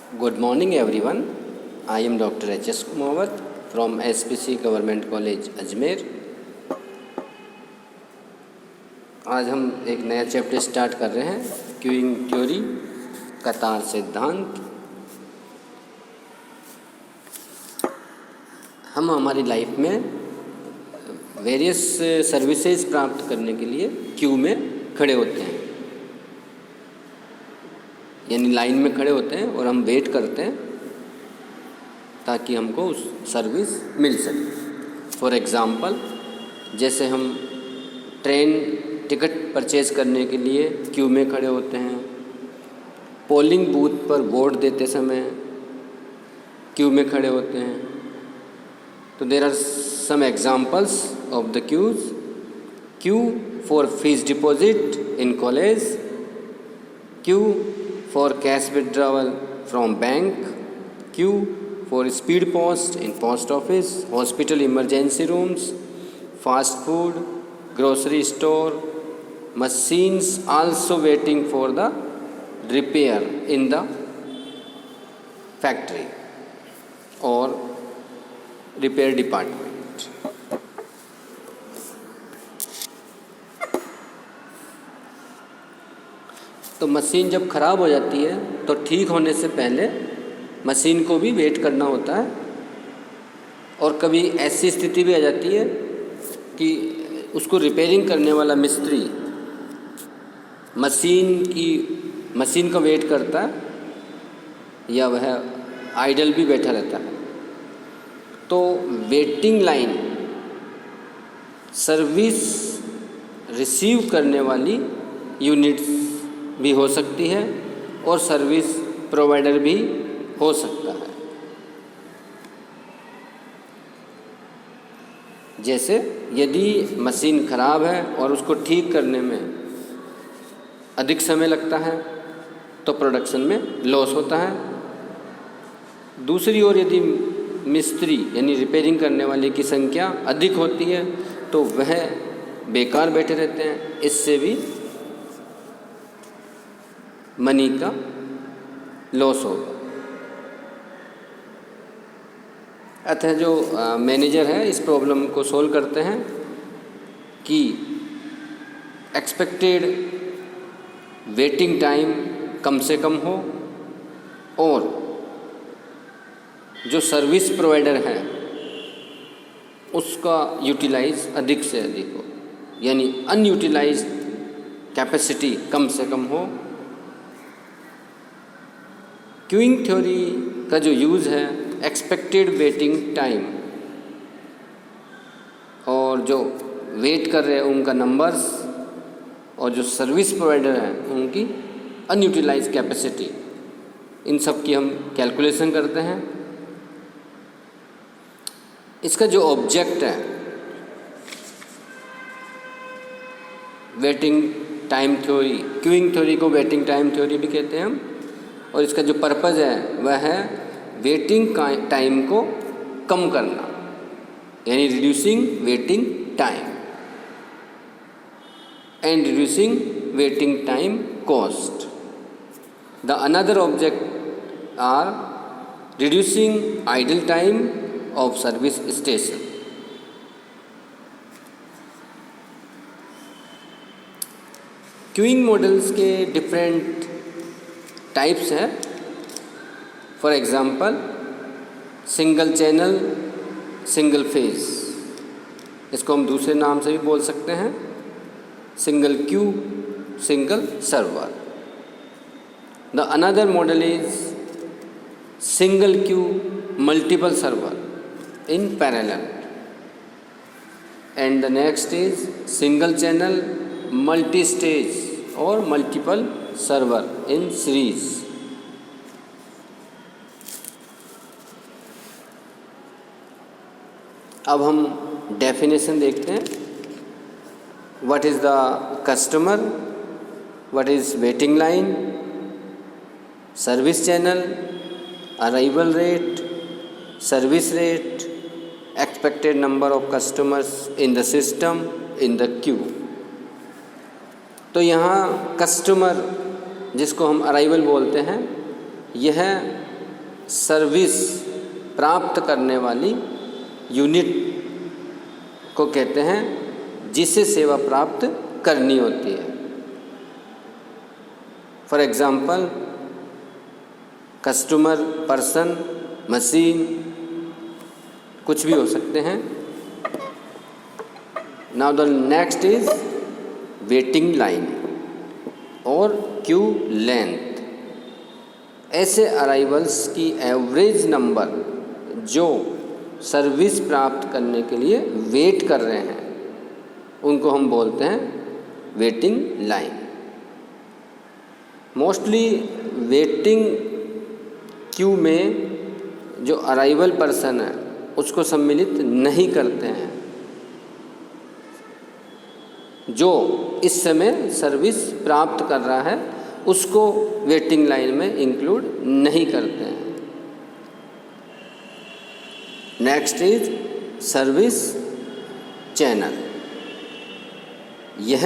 Good morning everyone. I am Dr. H.S. Kumawat from SPC Government College Ajmer. आज हम एक नया चैप्टर स्टार्ट कर रहे हैं, क्यूइंग थ्योरी, कतार सिद्धांत। हम हमारी लाइफ में वेरियस सर्विसेज प्राप्त करने के लिए क्यू में खड़े होते हैं, यानी लाइन में खड़े होते हैं और हम वेट करते हैं ताकि हमको उस सर्विस मिल सके। फॉर एग्ज़ाम्पल, जैसे हम ट्रेन टिकट परचेज़ करने के लिए क्यू में खड़े होते हैं, पोलिंग बूथ पर वोट देते समय क्यू में खड़े होते हैं। तो there are some examples of the queues: queue for fees deposit in college, queue for cash withdrawal from bank, queue for speed post in post office, hospital emergency rooms, fast food, grocery store, machines also waiting for the repair in the factory or repair department. तो machine जब ख़राब हो जाती है तो ठीक होने से पहले मशीन को भी वेट करना होता है, और कभी ऐसी स्थिति भी आ जाती है कि उसको रिपेयरिंग करने वाला मिस्त्री मशीन का वेट करता है या वह आइडल भी बैठा रहता है। तो वेटिंग लाइन सर्विस रिसीव करने वाली यूनिट्स भी हो सकती है और सर्विस प्रोवाइडर भी हो सकता है। जैसे यदि मशीन ख़राब है और उसको ठीक करने में अधिक समय लगता है तो प्रोडक्शन में लॉस होता है। दूसरी ओर यदि मिस्त्री यानी रिपेयरिंग करने वाले की संख्या अधिक होती है तो वह बेकार बैठे रहते हैं, इससे भी मनी का लॉस होगा। अतः जो मैनेजर है इस प्रॉब्लम को सोल्व करते हैं कि एक्सपेक्टेड वेटिंग टाइम कम से कम हो और जो सर्विस प्रोवाइडर है उसका यूटिलाइज अधिक से अधिक हो, यानी अनयूटिलाइज कैपेसिटी कम से कम हो। क्यूइंग थ्योरी का जो यूज़ है एक्सपेक्टेड वेटिंग टाइम और जो वेट कर रहे हैं उनका नंबर्स और जो सर्विस प्रोवाइडर हैं उनकी अनयूटिलाइज कैपेसिटी, इन सब की हम कैलकुलेशन करते हैं। इसका जो ऑब्जेक्ट है waiting time theory, queuing theory को वेटिंग टाइम थ्योरी भी कहते हैं हम, और इसका जो पर्पज़ है वह है वेटिंग टाइम को कम करना, यानी reducing waiting time and reducing waiting time cost. The another object are reducing idle time of service station. Queuing models के डिफरेंट टाइप्स हैं। For example, single channel single phase, इसको हम दूसरे नाम से भी बोल सकते हैं, single queue single server. The another model is single queue multiple server in parallel, and the next is single channel multi stage और मल्टीपल सर्वर इन सीरीज। अब हम डेफिनेशन देखते हैं। What is the customer, what is waiting line, service channel, arrival rate, service rate, expected number of customers in the system in the Q. तो यहाँ customer जिसको हम arrival बोलते हैं, यह सर्विस प्राप्त करने वाली यूनिट को कहते हैं जिसे सेवा प्राप्त करनी होती है। For example customer, person, machine, कुछ भी हो सकते हैं। Now the next is waiting line और क्यू लेंथ। ऐसे अराइवल्स की एवरेज नंबर जो सर्विस प्राप्त करने के लिए वेट कर रहे हैं उनको हम बोलते हैं waiting line. Mostly waiting queue में जो अराइवल पर्सन है उसको सम्मिलित नहीं करते हैं, जो इस समय सर्विस प्राप्त कर रहा है उसको वेटिंग लाइन में इंक्लूड नहीं करते हैं। Next is service channel. यह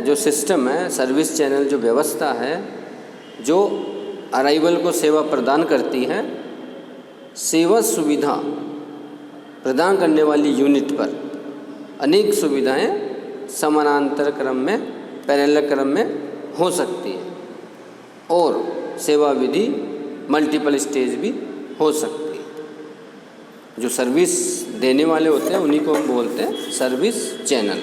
जो सिस्टम है, सर्विस चैनल जो व्यवस्था है, जो अराइवल को सेवा प्रदान करती है, सेवा सुविधा प्रदान करने वाली यूनिट पर अनेक सुविधाएं समानांतर क्रम में, पैरेलल क्रम में हो सकती है और सेवा विधि मल्टीपल स्टेज भी हो सकती है। जो सर्विस देने वाले होते हैं उन्हीं को हम बोलते हैं सर्विस चैनल,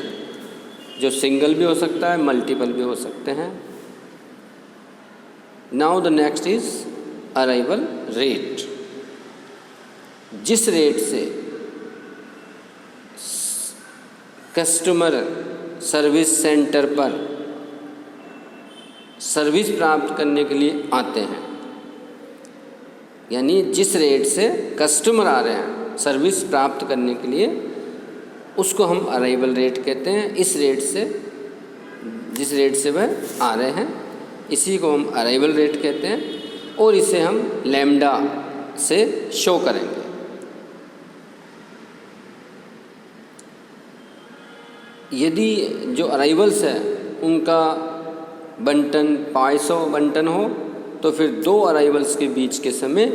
जो सिंगल भी हो सकता है, मल्टीपल भी हो सकते हैं। Now the next is arrival rate. जिस रेट से कस्टमर सर्विस सेंटर पर सर्विस प्राप्त करने के लिए आते हैं, यानी जिस रेट से कस्टमर आ रहे हैं सर्विस प्राप्त करने के लिए, उसको हम अराइवल रेट कहते हैं। इस रेट से, जिस रेट से वह आ रहे हैं, इसी को हम अराइवल रेट कहते हैं और इसे हम लैम्डा से शो करेंगे। यदि जो अराइवल्स है उनका बंटन 500 बंटन हो तो फिर दो अराइवल्स के बीच के समय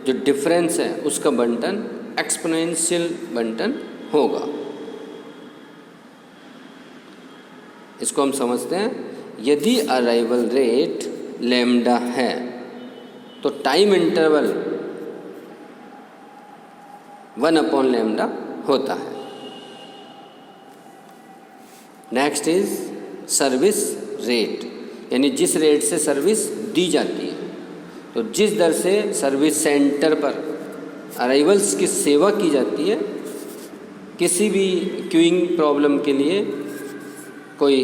जो डिफरेंस है उसका बंटन एक्सपोनेंशियल बंटन होगा। इसको हम समझते हैं, यदि अराइवल रेट लैम्डा है तो टाइम इंटरवल 1 लैम्डा होता है। नेक्स्ट इज सर्विस रेट, यानी जिस रेट से सर्विस दी जाती है। तो जिस दर से सर्विस सेंटर पर अराइवल्स की सेवा की जाती है, किसी भी क्यूइंग प्रॉब्लम के लिए कोई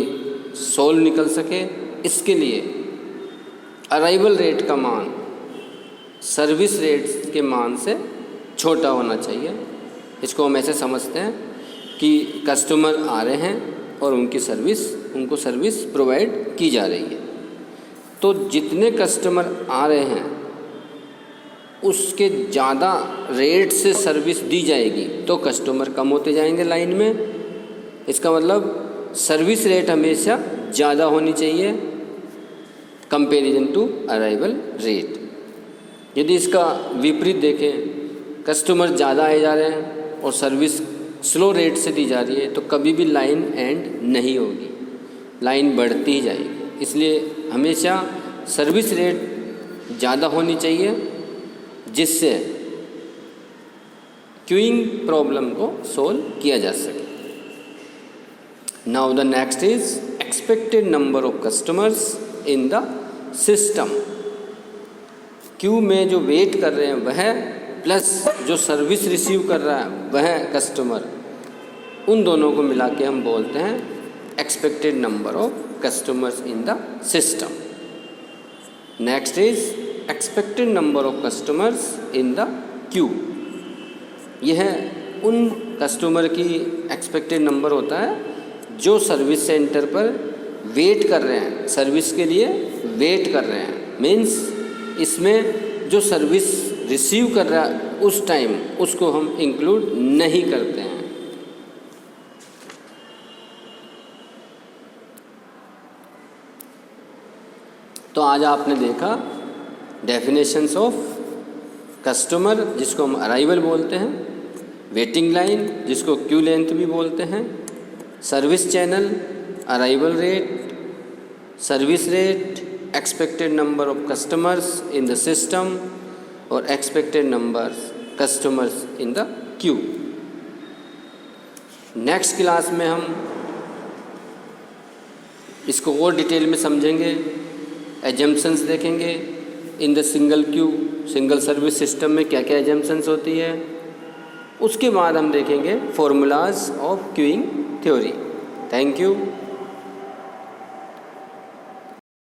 सोल्व निकल सके, इसके लिए अराइवल रेट का मान सर्विस रेट के मान से छोटा होना चाहिए। इसको हम ऐसे समझते हैं कि कस्टमर आ रहे हैं और उनको सर्विस प्रोवाइड की जा रही है, तो जितने कस्टमर आ रहे हैं उसके ज़्यादा रेट से सर्विस दी जाएगी तो कस्टमर कम होते जाएंगे लाइन में। इसका मतलब सर्विस रेट हमेशा ज़्यादा होनी चाहिए कंपैरिजन टू अराइवल रेट। यदि इसका विपरीत देखें, कस्टमर ज़्यादा आए जा रहे हैं और सर्विस स्लो रेट से दी जा रही है, तो कभी भी लाइन एंड नहीं होगी, लाइन बढ़ती ही जाएगी। इसलिए हमेशा सर्विस रेट ज़्यादा होनी चाहिए जिससे क्यूइंग प्रॉब्लम को सोल्व किया जा सके। Now the next is expected number of customers in the system. Q में जो वेट कर रहे हैं वह प्लस जो सर्विस रिसीव कर रहा है वह कस्टमर, उन दोनों को मिला के हम बोलते हैं expected number of customers in the system. Next is expected number of customers in the Q. यह उन कस्टमर की एक्सपेक्टेड नंबर होता है जो सर्विस सेंटर पर वेट कर रहे हैं, सर्विस के लिए वेट कर रहे हैं। मीन्स इसमें जो सर्विस रिसीव कर रहा है उस टाइम उसको हम इंक्लूड नहीं करते हैं। तो आज आपने देखा डेफिनेशंस ऑफ कस्टमर जिसको हम अराइवल बोलते हैं, वेटिंग लाइन जिसको क्यू लेंथ भी बोलते हैं, service channel, arrival rate, service rate, expected number of customers in the system और expected number customers in the queue. Next class में हम इसको और डिटेल में समझेंगे, एजम्पशंस देखेंगे in the single queue, single service system में क्या क्या एजम्पशंस होती है। उसके बाद हम देखेंगे formulas of queuing theory. Thank you.